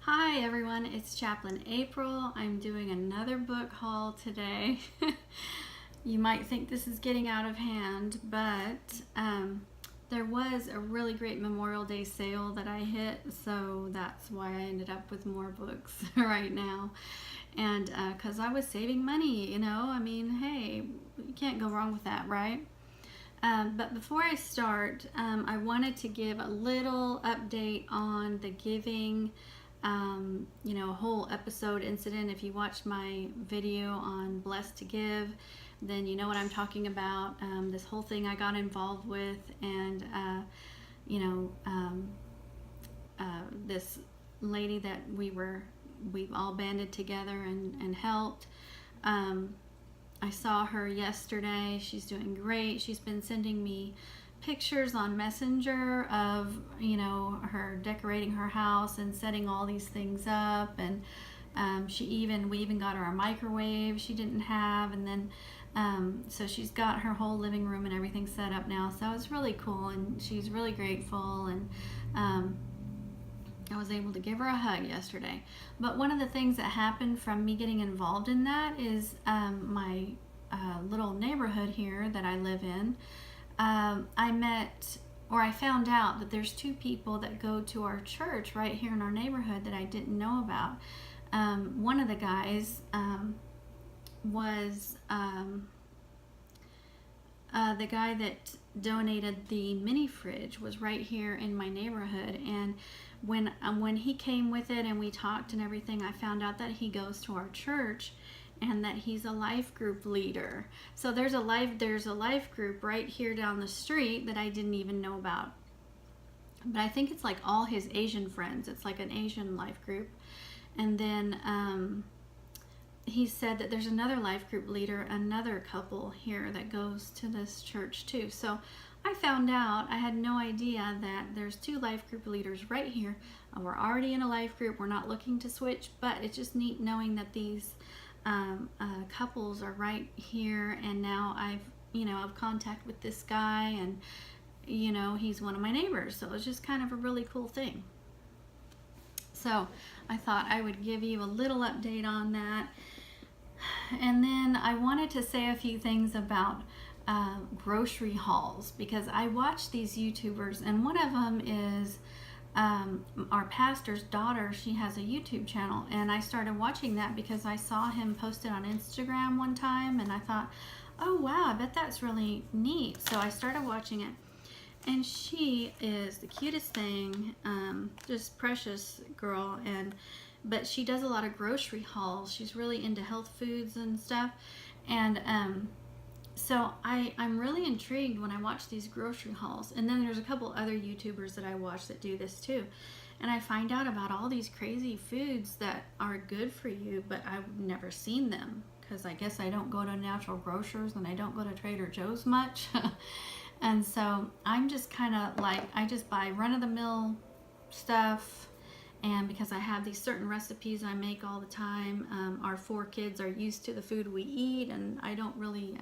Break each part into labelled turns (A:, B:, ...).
A: Hi everyone, it's Chaplain April. I'm doing another book haul today. You might think this is getting out of hand, but there was a really great Memorial Day sale that I hit, so that's why I ended up with more books right now. And because I was saving money, I mean, hey, you can't go wrong with that, right? But before I start, I wanted to give a little update on the giving, whole episode incident. If you watched my video on Blessed to Give, then you know what I'm talking about. This whole thing I got involved with, and this lady that we've all banded together and helped. I saw her yesterday. She's doing great. She's been sending me pictures on Messenger of, her decorating her house and setting all these things up. And we even got her a microwave she didn't have. And then, so she's got her whole living room and everything set up now. So it's really cool, and she's really grateful. And I was able to give her a hug yesterday. But one of the things that happened from me getting involved in that is my little neighborhood here that I live in, I found out that there's two people that go to our church right here in our neighborhood that I didn't know about. One of the guys was the guy that donated the mini fridge was right here in my neighborhood, and when he came with it and we talked and everything, I found out that he goes to our church and that he's a life group leader. So there's a life group right here down the street that I didn't even know about. But I think it's like all his Asian friends. It's like an Asian life group. And then he said that there's another life group leader, another couple here that goes to this church too. So I found out, I had no idea that there's two life group leaders right here. We're already in a life group. We're not looking to switch, but it's just neat knowing that these couples are right here. And now I've contact with this guy, and he's one of my neighbors. So it's just kind of a really cool thing. So I thought I would give you a little update on that. And then I wanted to say a few things about grocery hauls, because I watch these YouTubers, and one of them is our pastor's daughter. She has a YouTube channel, and I started watching that because I saw him post it on Instagram one time, and I thought, oh wow, I bet that's really neat. So I started watching it, and she is the cutest thing, just precious girl. But she does a lot of grocery hauls. She's really into health foods and stuff. And so I'm really intrigued when I watch these grocery hauls. And then there's a couple other YouTubers that I watch that do this too. And I find out about all these crazy foods that are good for you, but I've never seen them, because I guess I don't go to natural grocers and I don't go to Trader Joe's much. And so I'm just kind of like, I just buy run-of-the-mill stuff. And because I have these certain recipes I make all the time, our 4 kids are used to the food we eat, and I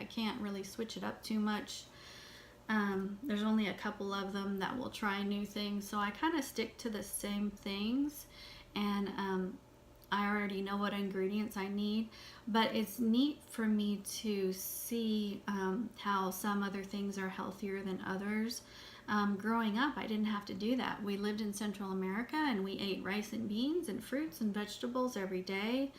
A: can't really switch it up too much. There's only a couple of them that will try new things, so I kind of stick to the same things, and I already know what ingredients I need. But it's neat for me to see how some other things are healthier than others. Growing up, I didn't have to do that. We lived in Central America, and we ate rice and beans and fruits and vegetables every day.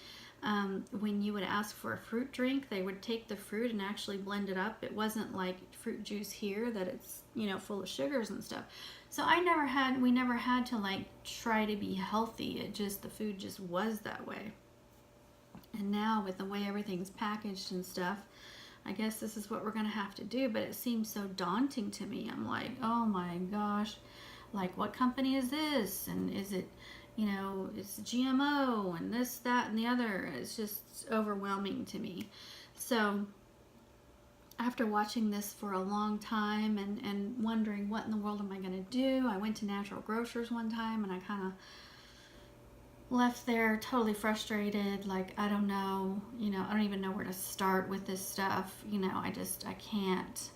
A: When you would ask for a fruit drink, they would take the fruit and actually blend it up. It wasn't like fruit juice here that it's, full of sugars and stuff. So we never had to like try to be healthy. The food just was that way. And now with the way everything's packaged and stuff, I guess this is what we're going to have to do, but it seems so daunting to me. I'm like, oh my gosh, like what company is this? And is it, it's GMO and this, that, and the other. It's just overwhelming to me. So after watching this for a long time and wondering what in the world am I going to do, I went to Natural Grocers one time, and I kind of left there totally frustrated, like I don't know, I don't even know where to start with this stuff. I can't,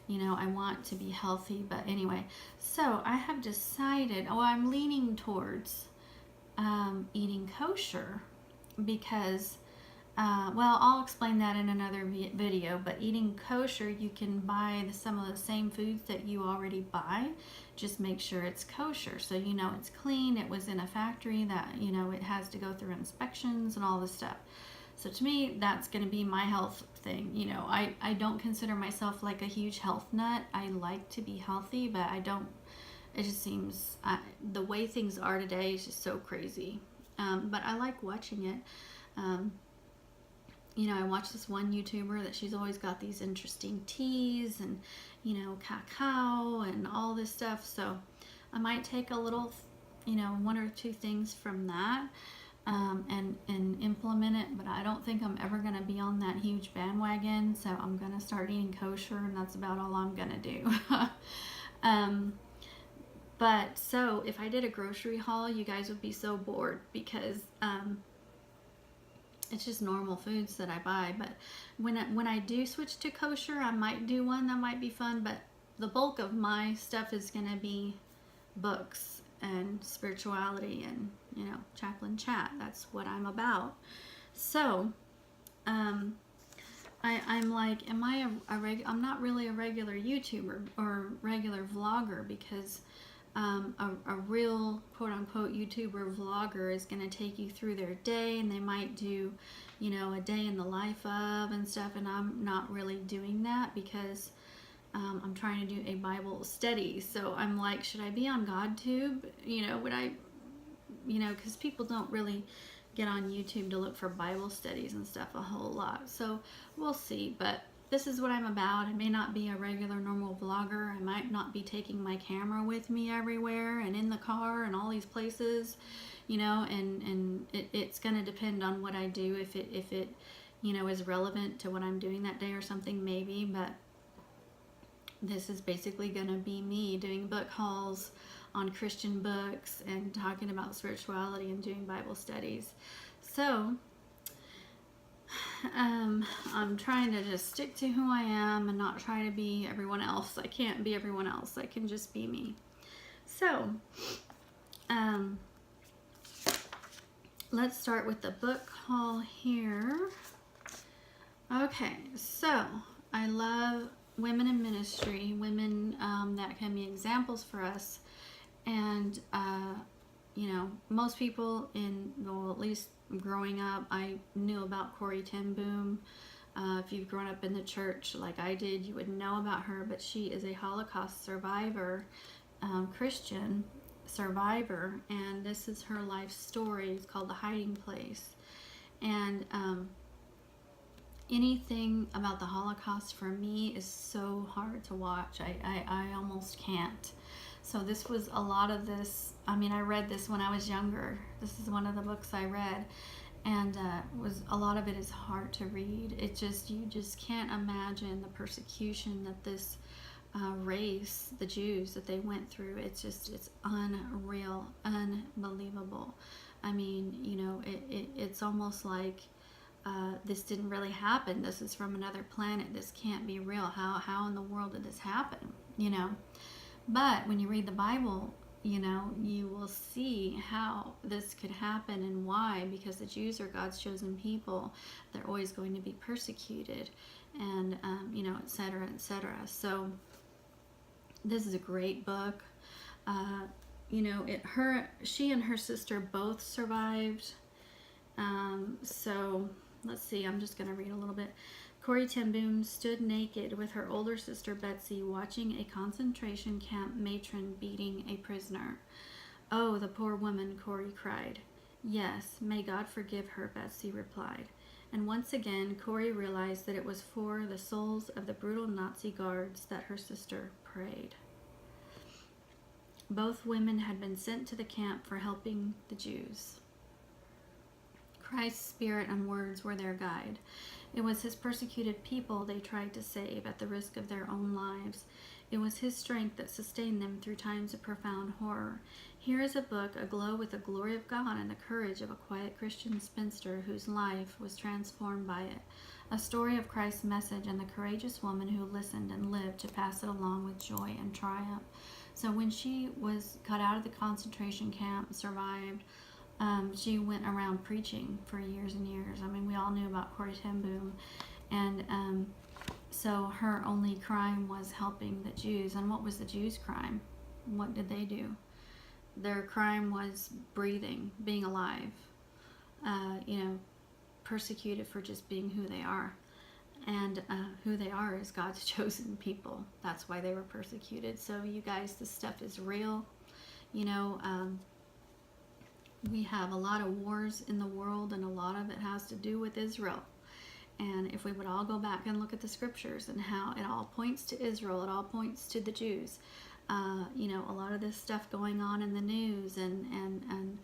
A: I want to be healthy. But anyway, so I have decided, I'm leaning towards eating kosher because, well, I'll explain that in another video, but eating kosher, you can buy some of the same foods that you already buy. Just make sure it's kosher, so you know it's clean, it was in a factory, that, you know, it has to go through inspections and all this stuff. So to me, that's going to be my health thing. You know, I don't consider myself like a huge health nut. I like to be healthy, but I don't, it just seems, the way things are today is just so crazy. But I like watching it. You know, I watch this one YouTuber that she's always got these interesting teas and, you know, cacao and all this stuff. So I might take a little, you know, one or two things from that. And implement it, but I don't think I'm ever going to be on that huge bandwagon, so I'm going to start eating kosher, and that's about all I'm going to do. But so if I did a grocery haul, you guys would be so bored because it's just normal foods that I buy. But when I do switch to kosher, I might do one that might be fun, but the bulk of my stuff is going to be books and spirituality and, you know, chaplain chat. That's what I'm about. So I'm like, am I I'm not really a regular YouTuber or regular vlogger, because a real quote-unquote YouTuber vlogger is going to take you through their day, and they might do, you know, a day in the life of and stuff, and I'm not really doing that because I'm trying to do a Bible study. So I'm like, should I be on GodTube? You know, would I, you know, because people don't really get on YouTube to look for Bible studies and stuff a whole lot. So we'll see. But this is what I'm about. I may not be a regular normal vlogger. I might not be taking my camera with me everywhere and in the car and all these places, you know, and it's going to depend on what I do. If it, you know, is relevant to what I'm doing that day or something, maybe. But this is basically going to be me doing book hauls on Christian books and talking about spirituality and doing Bible studies. So I'm trying to just stick to who I am and not try to be everyone else. I can't be everyone else. I can just be me. So let's start with the book haul here. Okay, so I love women in ministry, women that can be examples for us. And, you know, most people well, at least growing up, I knew about Corrie ten Boom. If you've grown up in the church like I did, you would know about her, but she is a Holocaust survivor, Christian survivor, and this is her life story. It's called The Hiding Place. And anything about the Holocaust for me is so hard to watch. I almost can't. So this was a lot of this. I mean, I read this when I was younger. This is one of the books I read, and a lot of it is hard to read. It just, you just can't imagine the persecution that this race, the Jews, that they went through. It's just, it's unreal, unbelievable. I mean, you know, it's almost like this didn't really happen. This is from another planet. This can't be real. How in the world did this happen? You know. But when you read the Bible, you know, you will see how this could happen and why, because the Jews are God's chosen people. They're always going to be persecuted, and, you know, et cetera, et cetera. So this is a great book. You know, she and her sister both survived. So let's see, I'm just going to read a little bit. Corrie ten Boom stood naked with her older sister Betsy, watching a concentration camp matron beating a prisoner. "Oh, the poor woman," Corrie cried. "Yes, may God forgive her," Betsy replied. And once again, Corrie realized that it was for the souls of the brutal Nazi guards that her sister prayed. Both women had been sent to the camp for helping the Jews. Christ's spirit and words were their guide. It was his persecuted people they tried to save at the risk of their own lives. It was his strength that sustained them through times of profound horror. Here is a book aglow with the glory of God and the courage of a quiet Christian spinster whose life was transformed by it. A story of Christ's message and the courageous woman who listened and lived to pass it along with joy and triumph. So when she was cut out of the concentration camp, survived, She went around preaching for years and years. I mean, we all knew about Corrie ten Boom, and so her only crime was helping the Jews. And what was the Jews' crime? What did they do? Their crime was breathing, being alive, persecuted for just being who they are. And who they are is God's chosen people. That's why they were persecuted. So you guys, this stuff is real. We have a lot of wars in the world, and a lot of it has to do with Israel. And if we would all go back and look at the scriptures and how it all points to Israel, it all points to the Jews. A lot of this stuff going on in the news, and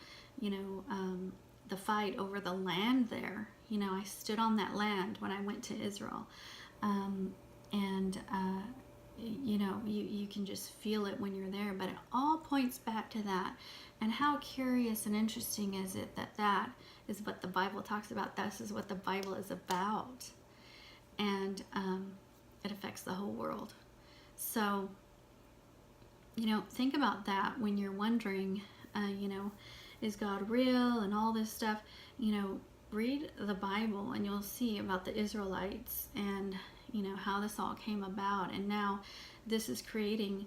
A: the fight over the land there. I stood on that land when I went to Israel, you can just feel it when you're there. But it all points back to that. And how curious and interesting is it that is what the Bible talks about? This is what the Bible is about, and it affects the whole world. So, think about that when you're wondering, is God real and all this stuff. Read the Bible and you'll see about the Israelites and how this all came about. And now this is creating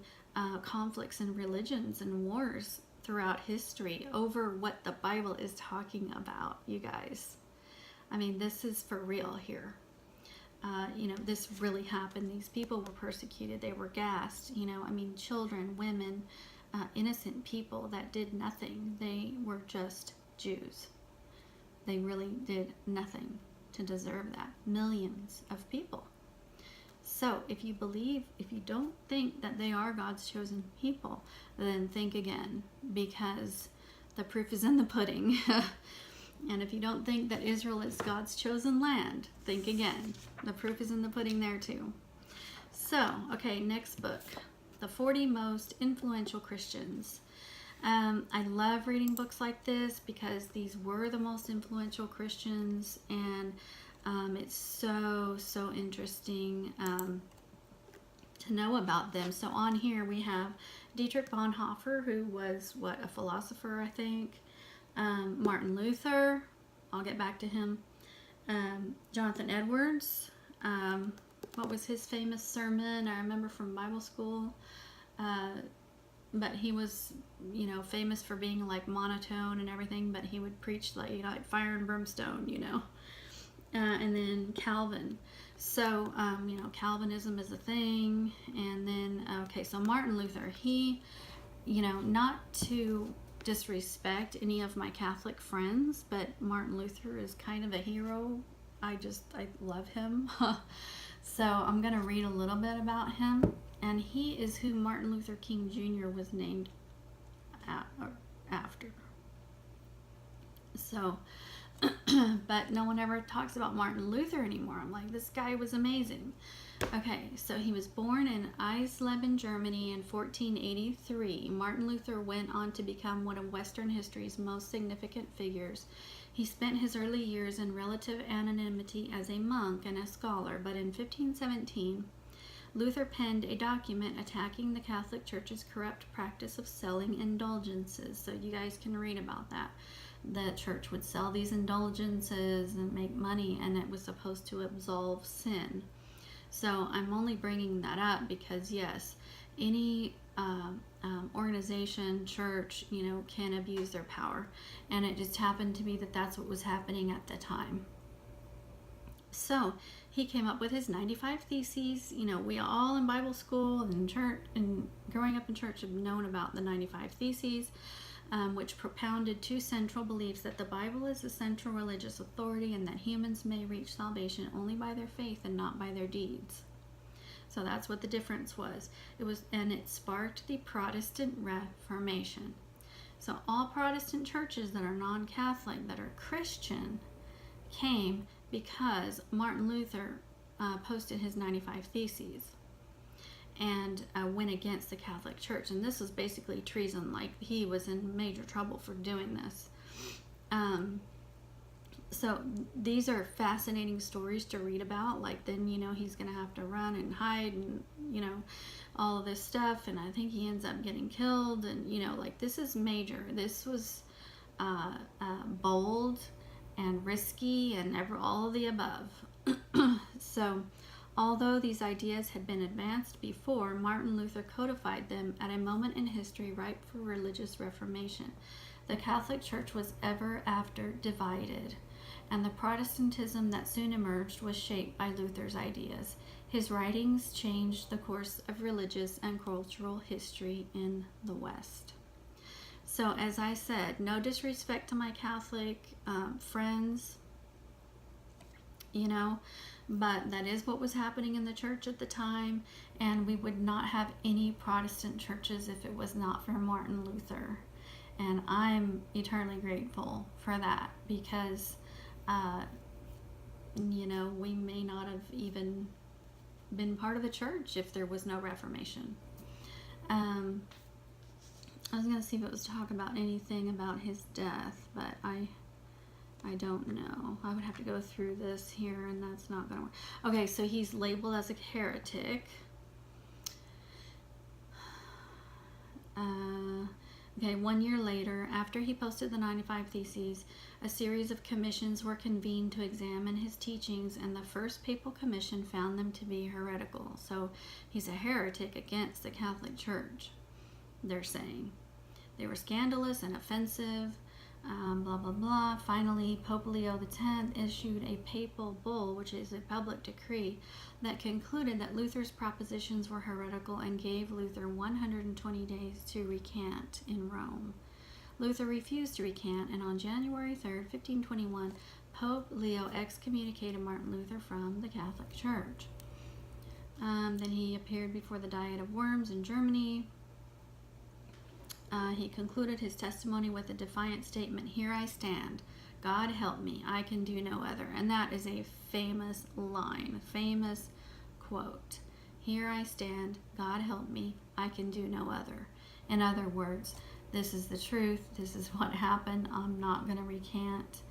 A: conflicts and religions and wars throughout history over what the Bible is talking about, you guys. I mean, this is for real here. This really happened. These people were persecuted. They were gassed. Children, women, innocent people that did nothing. They were just Jews. They really did nothing to deserve that. Millions of people. So if you don't think that they are God's chosen people, then think again, because the proof is in the pudding. And if you don't think that Israel is God's chosen land, think again. The proof is in the pudding there too. So, okay, next book. The 40 Most Influential Christians. I love reading books like this because these were the most influential Christians, and it's so interesting to know about them. So on here we have Dietrich Bonhoeffer, who was a philosopher, I think. Martin Luther, I'll get back to him. Jonathan Edwards, what was his famous sermon? I remember from Bible school. But he was, famous for being like monotone and everything, but he would preach like fire and brimstone, and then Calvin. So, Calvinism is a thing. And then, so Martin Luther, he, not to disrespect any of my Catholic friends, but Martin Luther is kind of a hero. I love him. So I'm going to read a little bit about him. And he is who Martin Luther King Jr. was named after. So, but no one ever talks about Martin Luther anymore. I'm like, this guy was amazing. Okay, so he was born in Eisleben, Germany in 1483. Martin Luther went on to become one of Western history's most significant figures. He spent his early years in relative anonymity as a monk and a scholar, but in 1517, Luther penned a document attacking the Catholic Church's corrupt practice of selling indulgences. So you guys can read about that. The church would sell these indulgences and make money, and it was supposed to absolve sin. So I'm only bringing that up because, yes, any organization, church, can abuse their power. And it just happened to be that that's what was happening at the time. So he came up with his 95 Theses. We all in Bible school and church and growing up in church have known about the 95 Theses, which propounded two central beliefs: that the Bible is the central religious authority, and that humans may reach salvation only by their faith and not by their deeds. So that's what the difference was. And it sparked the Protestant Reformation. So all Protestant churches that are non-Catholic, that are Christian, came because Martin Luther posted his 95 Theses and went against the Catholic Church. And this was basically treason. Like, he was in major trouble for doing this. So these are fascinating stories to read about. Like, then, he's going to have to run and hide and, all of this stuff. And I think he ends up getting killed. And, this is major. This was bold and risky and all of the above. So, although these ideas had been advanced before, Martin Luther codified them at a moment in history ripe for religious reformation. The Catholic Church was ever after divided, and the Protestantism that soon emerged was shaped by Luther's ideas. His writings changed the course of religious and cultural history in the West. So, as I said, no disrespect to my Catholic friends, you know, but that is what was happening in the church at the time, and we would not have any Protestant churches if it was not for Martin Luther. And I'm eternally grateful for that, because, you know, we may not have even been part of the church if there was no Reformation. I was going to see if it was talk about anything about his death, but I don't know. I would have to go through this here, and that's not going to work. Okay, so he's labeled as a heretic. Okay, 1 year later, after he posted the 95 Theses, a series of commissions were convened to examine his teachings, and the First Papal Commission found them to be heretical. So he's a heretic against the Catholic Church, they're saying. They were scandalous and offensive, blah, blah, blah. Finally, Pope Leo X issued a papal bull, which is a public decree, that concluded that Luther's propositions were heretical and gave Luther 120 days to recant in Rome. Luther refused to recant, and on January 3rd, 1521, Pope Leo excommunicated Martin Luther from the Catholic Church. Then he appeared before the Diet of Worms in Germany. He concluded his testimony with a defiant statement, "Here I stand. God help me. I can do no other." And that is a famous line, famous quote. "Here I stand. God help me. I can do no other." In other words, this is the truth. This is what happened. I'm not going to recant.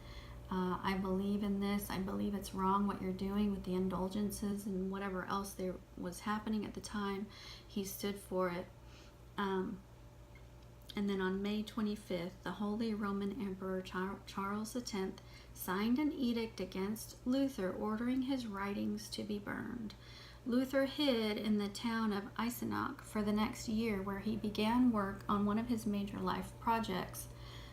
A: I believe in this. I believe it's wrong what you're doing with the indulgences and whatever else there was happening at the time. He stood for it. And then on May 25th, the Holy Roman Emperor Charles X signed an edict against Luther, ordering his writings to be burned. Luther hid in the town of Eisenach for the next year, where he began work on one of his major life projects,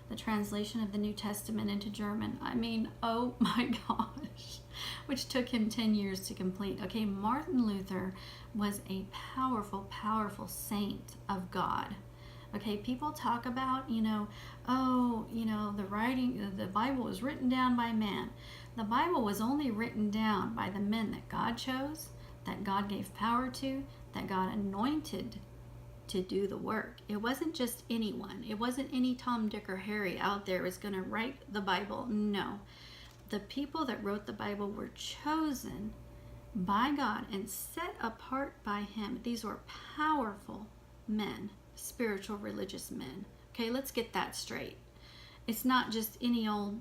A: the translation of the New Testament into German. I mean, oh my gosh, which took him 10 years to complete. Okay, Martin Luther was a powerful, powerful saint of God. Okay, people talk about, the Bible was written down by man. The Bible was only written down by the men that God chose, that God gave power to, that God anointed to do the work. It wasn't just anyone. It wasn't any Tom, Dick, or Harry out there was going to write the Bible. No. The people that wrote the Bible were chosen by God and set apart by Him. These were powerful men. Spiritual religious men. Okay, let's get that straight. It's not just any old,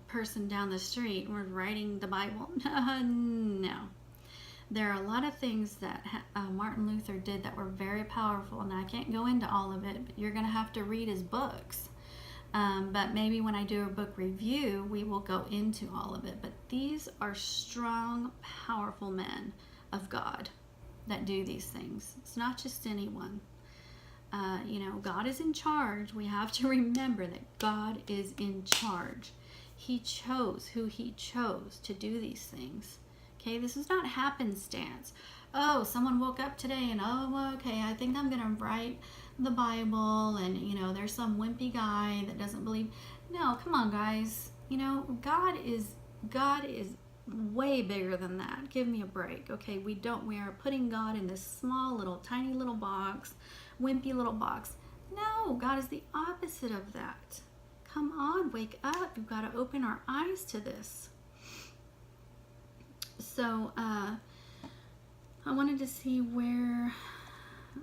A: person down the street who's writing the Bible. No. There are a lot of things that Martin Luther did that were very powerful, and I can't go into all of it, but you're going to have to read his books. But maybe when I do a book review, we will go into all of it. But these are strong, powerful men of God that do these things. It's not just anyone. God is in charge. We have to remember that God is in charge. He chose who He chose to do these things. Okay, this is not happenstance. Oh, someone woke up today and, okay, I think I'm going to write the Bible, and, there's some wimpy guy that doesn't believe. No, come on, guys. God is way bigger than that. Give me a break. Okay, we are putting God in this small little, tiny little box, wimpy little box. No, God is the opposite of that. Come on, wake up. We've got to open our eyes to this. So, I wanted to see where,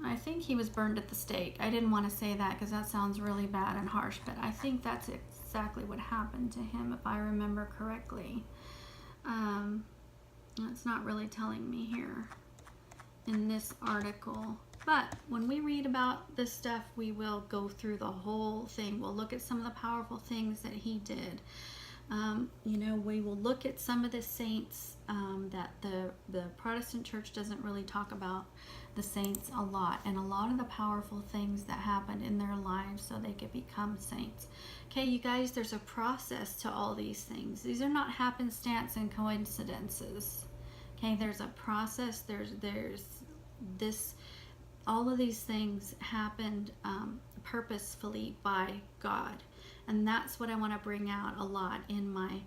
A: I think he was burned at the stake. I didn't want to say that because that sounds really bad and harsh, but I think that's exactly what happened to him, if I remember correctly. It's not really telling me here in this article. But when we read about this stuff, we will go through the whole thing. We'll look at some of the powerful things that he did. We will look at some of the saints that the Protestant church doesn't really talk about the saints a lot, and a lot of the powerful things that happened in their lives so they could become saints. Okay, you guys, there's a process to all these things. These are not happenstance and coincidences. Okay, there's a process. There's this. All of these things happened purposefully by God. And that's what I want to bring out a lot in my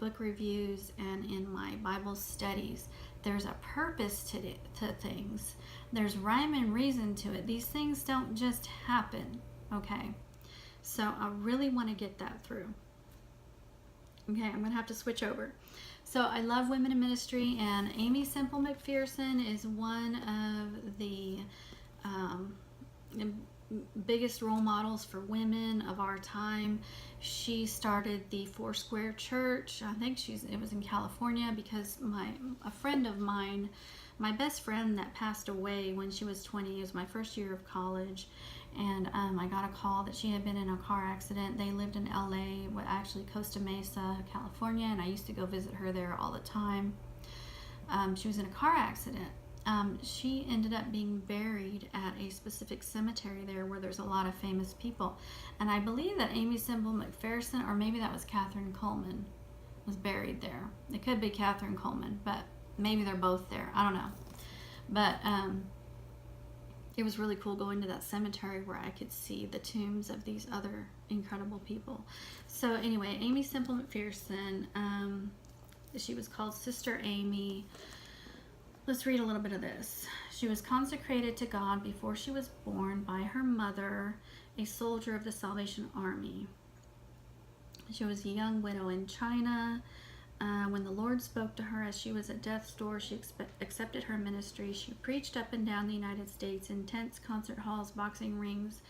A: book reviews and in my Bible studies. There's a purpose to things. There's rhyme and reason to it. These things don't just happen, okay? So I really want to get that through. Okay, I'm going to have to switch over. So I love women in ministry, and Amy Semple McPherson is one of the biggest role models for women of our time. She started the Foursquare Church. I think it was in California, because a friend of mine, my best friend that passed away when she was 20, it was my first year of college, and I got a call that she had been in a car accident. They lived in LA, actually Costa Mesa, California, and I used to go visit her there all the time. She was in a car accident. She ended up being buried at a specific cemetery there where there's a lot of famous people. And I believe that Amy Semple McPherson, or maybe that was Catherine Coleman, was buried there. It could be Catherine Coleman, but maybe they're both there. I don't know. But it was really cool going to that cemetery where I could see the tombs of these other incredible people. So anyway, Amy Semple McPherson, she was called Sister Amy. Let's read a little bit of this. She was consecrated to God before she was born by her mother, a soldier of the Salvation Army. She was a young widow in China. When the Lord spoke to her as she was at death's door, she accepted her ministry. She preached up and down the United States in tents, concert halls, boxing rings,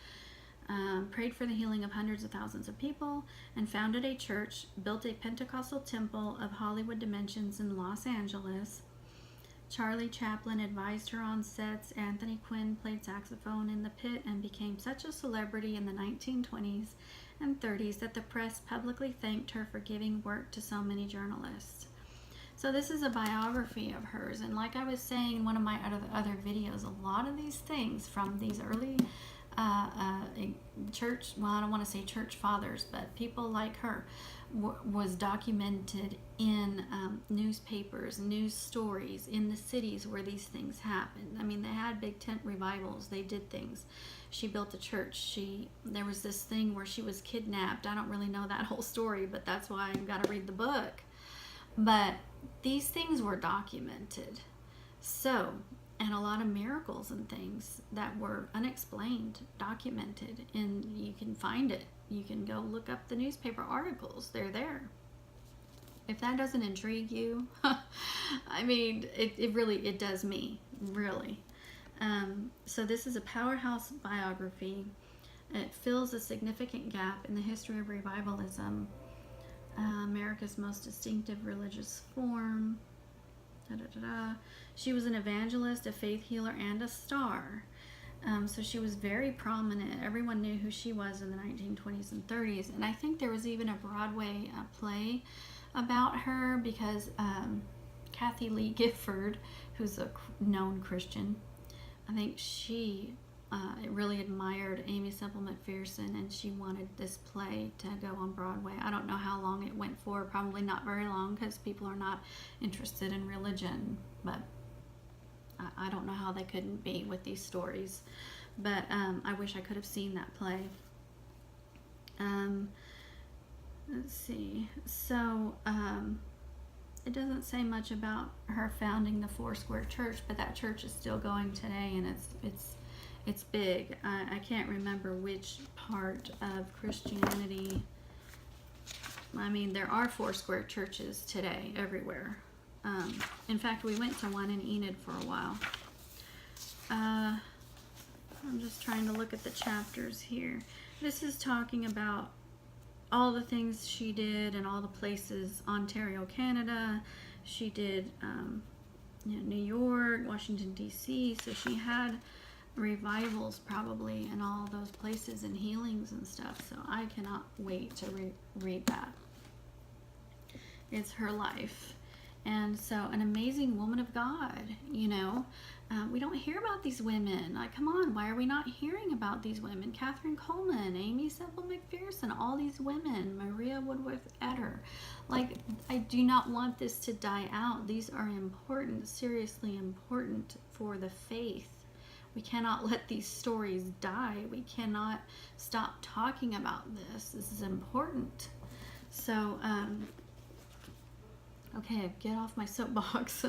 A: prayed for the healing of hundreds of thousands of people, and founded a church, built a Pentecostal temple of Hollywood dimensions in Los Angeles. Charlie Chaplin advised her on sets. Anthony Quinn played saxophone in The Pit and became such a celebrity in the 1920s and 30s that the press publicly thanked her for giving work to so many journalists. So this is a biography of hers, and like I was saying in one of my other videos, a lot of these things from these early church, well, I don't want to say church fathers, but people like her, was documented in newspapers, news stories in the cities where these things happened. I mean, they had big tent revivals. They did things. She built a church. There was this thing where she was kidnapped. I don't really know that whole story, but that's why I've got to read the book. But these things were documented. So, and a lot of miracles and things that were unexplained, documented, and you can find it. You can go look up the newspaper articles. They're there. If that doesn't intrigue you, I mean, it does me, really. So this is a powerhouse biography. It fills a significant gap in the history of revivalism, America's most distinctive religious form. She was an evangelist, a faith healer, and a star. So she was very prominent. Everyone knew who she was in the 1920s and 30s. And I think there was even a Broadway play about her, because Kathy Lee Gifford, who's a known Christian, I think she really admired Amy Semple McPherson, and she wanted this play to go on Broadway. I don't know how long it went for, probably not very long, because people are not interested in religion, but I don't know how they couldn't be with these stories. But I wish I could have seen that play. Let's see. So it doesn't say much about her founding the Foursquare Church, but that church is still going today, and it's big. I can't remember which part of Christianity. I mean, there are Foursquare churches today everywhere. In fact, we went to one in Enid for a while. I'm just trying to look at the chapters here. This is talking about all the things she did and all the places. Ontario, Canada. She did New York, Washington, D.C. So she had revivals probably in all those places and healings and stuff. So I cannot wait to read that. It's her life. And so an amazing woman of God, we don't hear about these women. Like, come on, why are we not hearing about these women? Catherine Coleman, Amy Semple McPherson, all these women, Maria Woodworth Etter. Like, I do not want this to die out. These are important, seriously important for the faith. We cannot let these stories die. We cannot stop talking about this. This is important. So, okay, get off my soapbox.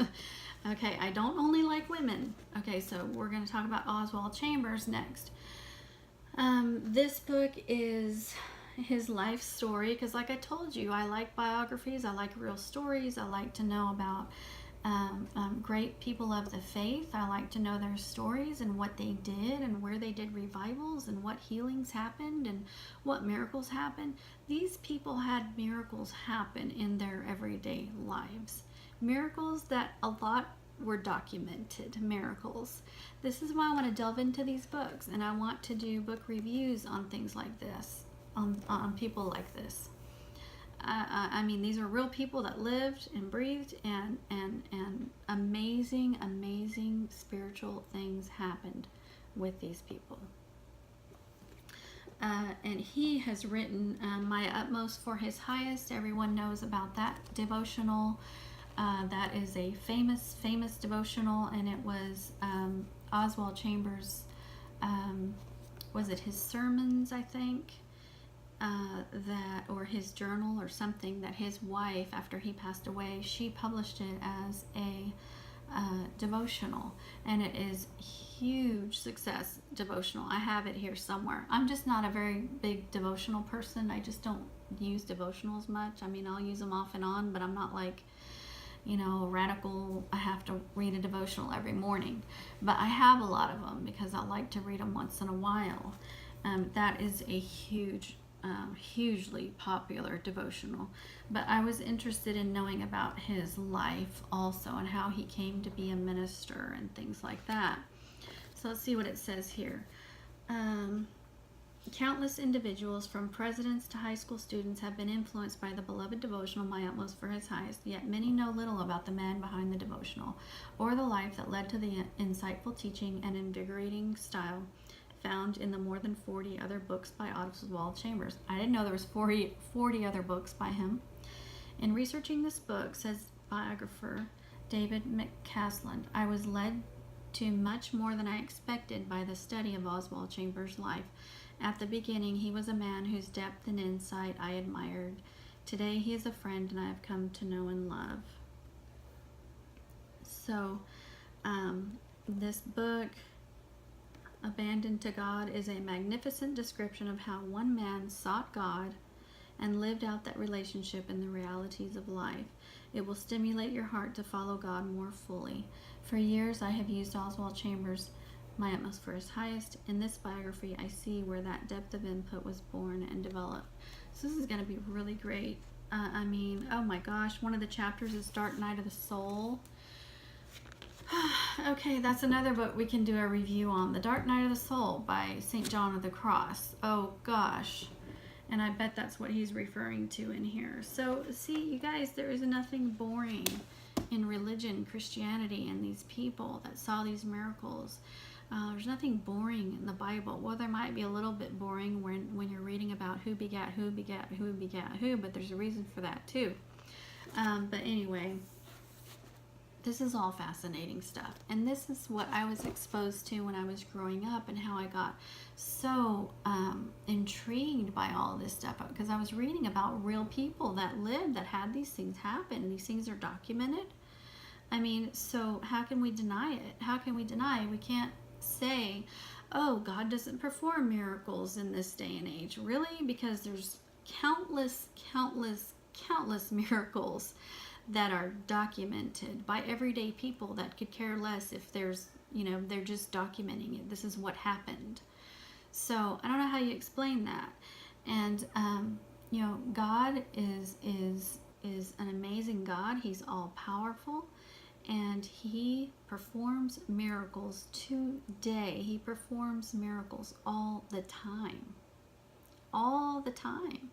A: Okay, I don't only like women. Okay, so we're going to talk about Oswald Chambers next. This book is his life story, because like I told you, I like biographies, I like real stories, I like to know about great people of the faith. I like to know their stories and what they did and where they did revivals and what healings happened and what miracles happened. These people had miracles happen in their everyday lives. Miracles that a lot were documented miracles. This is why I want to delve into these books, and I want to do book reviews on things like this, on people like this. I mean, these are real people that lived and breathed, and amazing spiritual things happened with these people. And he has written My Utmost for His Highest. Everyone knows about that devotional. That is a famous devotional, and it was Oswald Chambers, was it his sermons, I think? Or his journal or something, that his wife, after he passed away, she published it as a devotional, and it is huge success devotional. I have it here somewhere. I'm just not a very big devotional person. I just don't use devotionals much. I mean, I'll use them off and on, but I'm not like, radical, I have to read a devotional every morning. But I have a lot of them because I like to read them once in a while. That is a hugely popular devotional. But I was interested in knowing about his life also and how he came to be a minister and things like that. So let's see what it says here. Countless individuals, from presidents to high school students, have been influenced by the beloved devotional My Utmost for His Highest, yet many know little about the man behind the devotional, or the life that led to the insightful teaching and invigorating style found in the more than 40 other books by Oswald Chambers. I didn't know there was 40 other books by him. In researching this book, says biographer David McCasland, I was led to much more than I expected by the study of Oswald Chambers' life. At the beginning, he was a man whose depth and insight I admired. Today, he is a friend and I have come to know and love. So, this book, Abandoned to God, is a magnificent description of how one man sought God and lived out that relationship in the realities of life. It will stimulate your heart to follow God more fully. For years, I have used Oswald Chambers' My Utmost for His Highest. In this biography, I see where that depth of input was born and developed. So this is going to be really great. I mean, oh my gosh, one of the chapters is Dark Night of the Soul. Okay, that's another book we can do a review on. The Dark Night of the Soul by St. John of the Cross. Oh gosh. And I bet that's what he's referring to in here. So, see, you guys, there is nothing boring in religion, Christianity, and these people that saw these miracles. There's nothing boring in the Bible. Well, there might be a little bit boring when you're reading about who begat who, but there's a reason for that too. But anyway, this is all fascinating stuff. And this is what I was exposed to when I was growing up, and how I got so intrigued by all this stuff, because I was reading about real people that lived, that had these things happen. These things are documented. I mean, so how can we deny it? How can we deny? We can't say, oh, God doesn't perform miracles in this day and age. Really? Because there's countless miracles that are documented by everyday people that could care less if there's, they're just documenting it. This is what happened. So I don't know how you explain that. And God is an amazing God. He's all powerful, and he performs miracles today. He performs miracles all the time. All the time.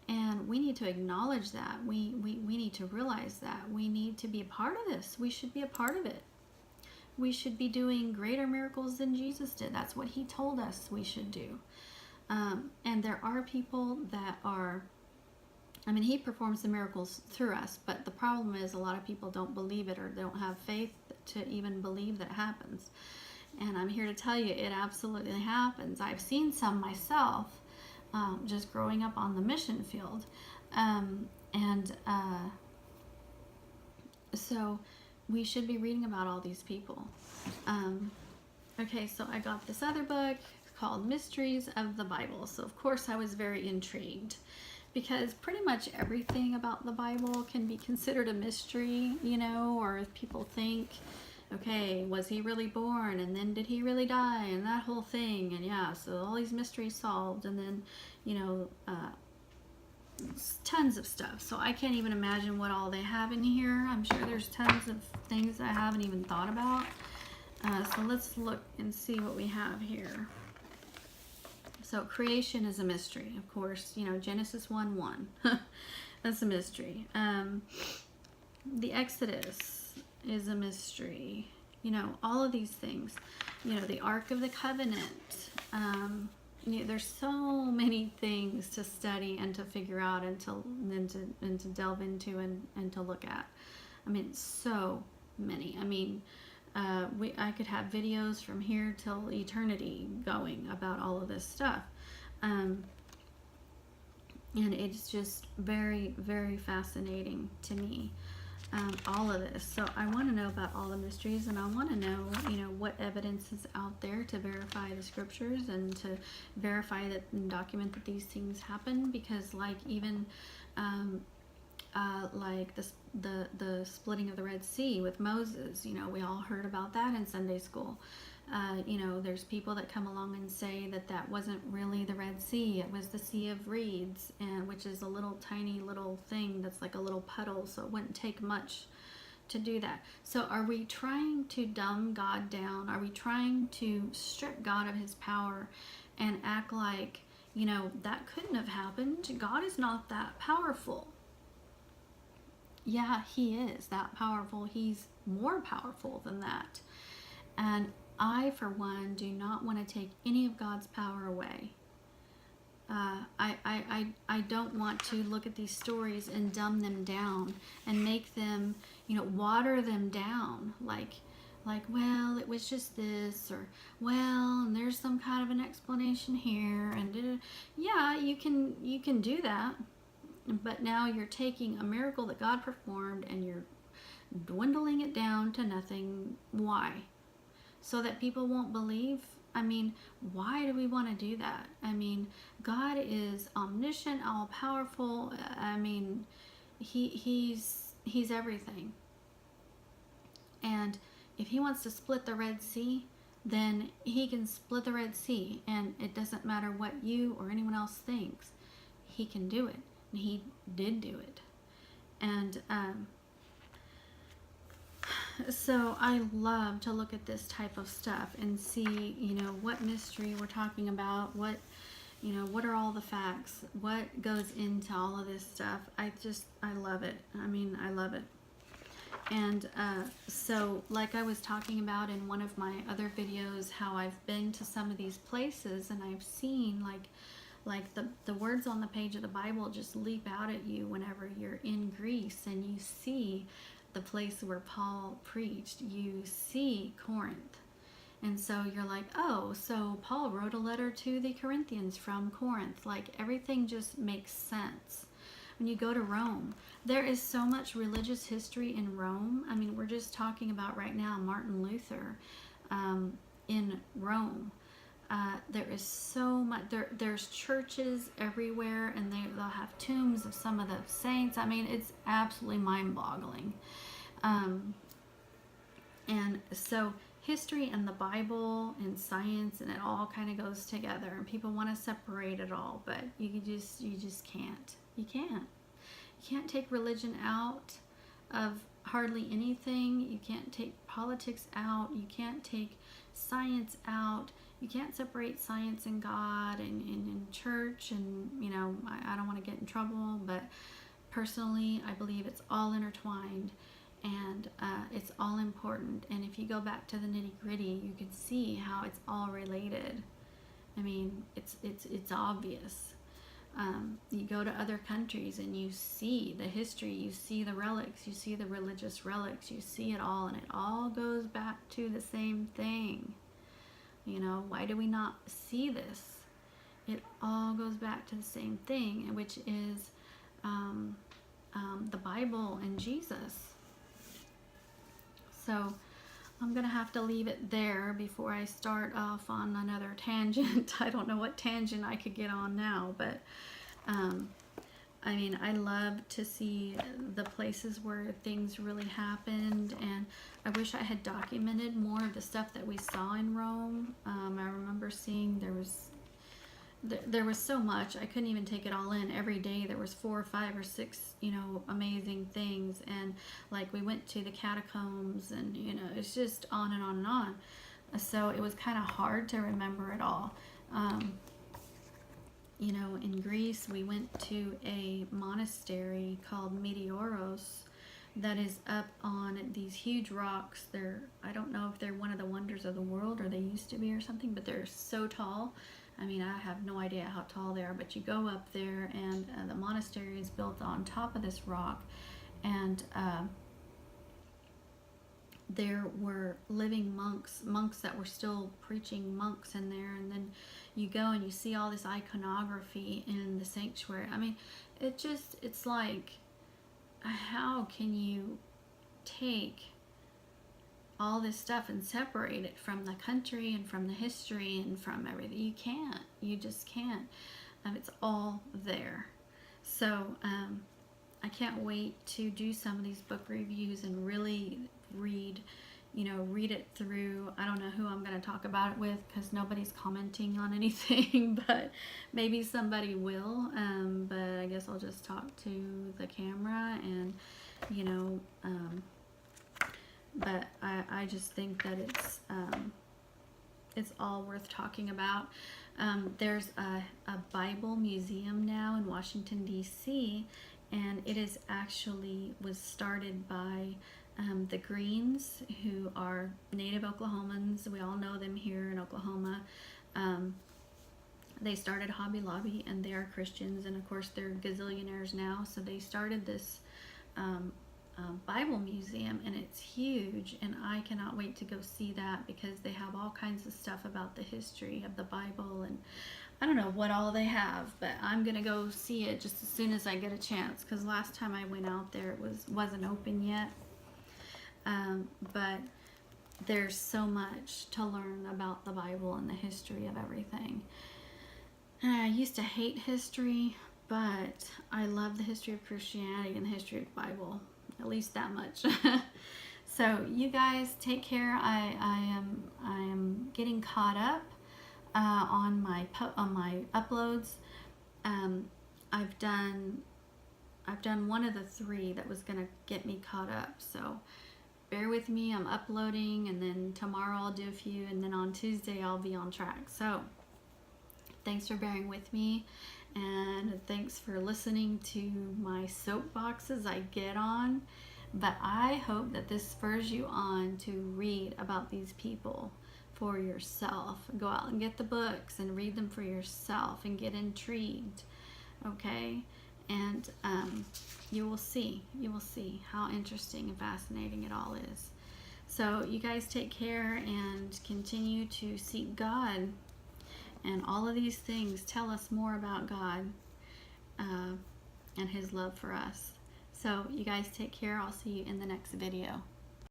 A: And we need to acknowledge that. We need to realize that. We need to be a part of this. We should be a part of it. We should be doing greater miracles than Jesus did. That's what he told us we should do. And there are people that are, I mean, he performs the miracles through us, but the problem is a lot of people don't believe it, or don't have faith to even believe that it happens. And I'm here to tell you, it absolutely happens. I've seen some myself, just growing up on the mission field. So we should be reading about all these people. Okay, so I got this other book called Mysteries of the Bible. So of course I was very intrigued, because pretty much everything about the Bible can be considered a mystery, you know, or if people think, okay, was he really born, and then did he really die, and that whole thing, and yeah, so all these mysteries solved, and then, you know, tons of stuff. So I can't even imagine what all they have in here. I'm sure there's tons of things I haven't even thought about. So let's look and see what we have here. So creation is a mystery, of course. You know, Genesis 1:1. That's a mystery. The Exodus is a mystery. You know, all of these things. You know, the Ark of the Covenant. You know, there's so many things to study and to figure out, and to delve into and to look at. I mean, so many. I mean, I could have videos from here till eternity going about all of this stuff. And it's just very, very fascinating to me, all of this. So I want to know about all the mysteries, and I want to know, you know, what evidence is out there to verify the scriptures and to verify that and document that these things happen. Because like even like the splitting of the Red Sea with Moses, you know, we all heard about that in Sunday school. You know, there's people that come along and say that that wasn't really the Red Sea, it was the Sea of Reeds, and which is a little tiny little thing that's like a little puddle, so it wouldn't take much to do that. So are we trying to dumb God down? Are we trying to strip God of his power and act like, you know, that couldn't have happened? God is not that powerful. Yeah, he is that powerful. He's more powerful than that. And I, for one, do not want to take any of God's power away. I don't want to look at these stories and dumb them down and make them, you know, water them down like, well, it was just this, or well, and there's some kind of an explanation here, and yeah, you can do that. But now you're taking a miracle that God performed and you're dwindling it down to nothing. Why? So that people won't believe? I mean, why do we want to do that? I mean, God is omniscient, all-powerful. I mean, he's everything. And if he wants to split the Red Sea, then he can split the Red Sea. And it doesn't matter what you or anyone else thinks. He can do it. He did do it. And so I love to look at this type of stuff and see, you know, what mystery we're talking about, what, you know, what are all the facts, what goes into all of this stuff. I love it. I mean, I love it. And so like I was talking about in one of my other videos, how I've been to some of these places and I've seen like the words on the page of the Bible just leap out at you whenever you're in Greece and you see the place where Paul preached. You see Corinth. And so you're like, oh, so Paul wrote a letter to the Corinthians from Corinth. Like everything just makes sense. When you go to Rome, there is so much religious history in Rome. I mean, we're just talking about right now Martin Luther in Rome. There is so much, there's churches everywhere, and they'll have tombs of some of the saints. I mean, it's absolutely mind-boggling. And so history and the Bible and science, and it all kind of goes together, and people want to separate it all, but you just can't. You can't take religion out of hardly anything. You can't take politics out. You can't take science out. You can't separate science and God and church. And, you know, I don't want to get in trouble, but personally, I believe it's all intertwined, and it's all important. And if you go back to the nitty-gritty, you can see how it's all related. I mean, it's obvious. You go to other countries and you see the history, you see the relics, you see the religious relics, you see it all, and it all goes back to the same thing. You know, why do we not see this? It all goes back to the same thing, which is the Bible and Jesus. So I'm going to have to leave it there before I start off on another tangent. I don't know what tangent I could get on now, but I mean, I love to see the places where things really happened, and I wish I had documented more of the stuff that we saw in Rome. I remember seeing there was so much. I couldn't even take it all in. Every day there was 4 or 5 or 6, you know, amazing things. And like we went to the catacombs, and, you know, it's just on and on and on. So it was kind of hard to remember it all. You know, in Greece, we went to a monastery called Meteoros that is up on these huge rocks. I don't know if they're one of the wonders of the world, or they used to be or something, but they're so tall. I mean, I have no idea how tall they are, but you go up there, and the monastery is built on top of this rock, and there were living monks that were still preaching monks in there. And then you go and you see all this iconography in the sanctuary. I mean, it's like, how can you take all this stuff and separate it from the country and from the history and from everything? You can't. You just can't. It's all there. So I can't wait to do some of these book reviews and really read it through. I don't know who I'm going to talk about it with, because nobody's commenting on anything, but maybe somebody will. But I guess I'll just talk to the camera, and, you know, but I just think that it's all worth talking about. There's a Bible museum now in Washington, D.C., and it is was started by the Greens, who are native Oklahomans. We all know them here in Oklahoma. They started Hobby Lobby, and they are Christians, and of course they're gazillionaires now. So they started this Bible museum, and it's huge, and I cannot wait to go see that, because they have all kinds of stuff about the history of the Bible, and I don't know what all they have, but I'm gonna go see it just as soon as I get a chance, because last time I went out there it wasn't open yet. But there's so much to learn about the Bible and the history of everything. And I used to hate history, but I love the history of Christianity and the history of the Bible, at least that much. So you guys take care. I am getting caught up on my uploads. I've done one of the 3 that was gonna get me caught up, so bear with me. I'm uploading, and then tomorrow I'll do a few, and then on Tuesday I'll be on track. So thanks for bearing with me, and thanks for listening to my soapboxes I get on. But I hope that this spurs you on to read about these people for yourself. Go out and get the books and read them for yourself and get intrigued, okay? And you will see how interesting and fascinating it all is. So you guys take care and continue to seek God, and all of these things tell us more about God and his love for us. So you guys take care. I'll see you in the next video.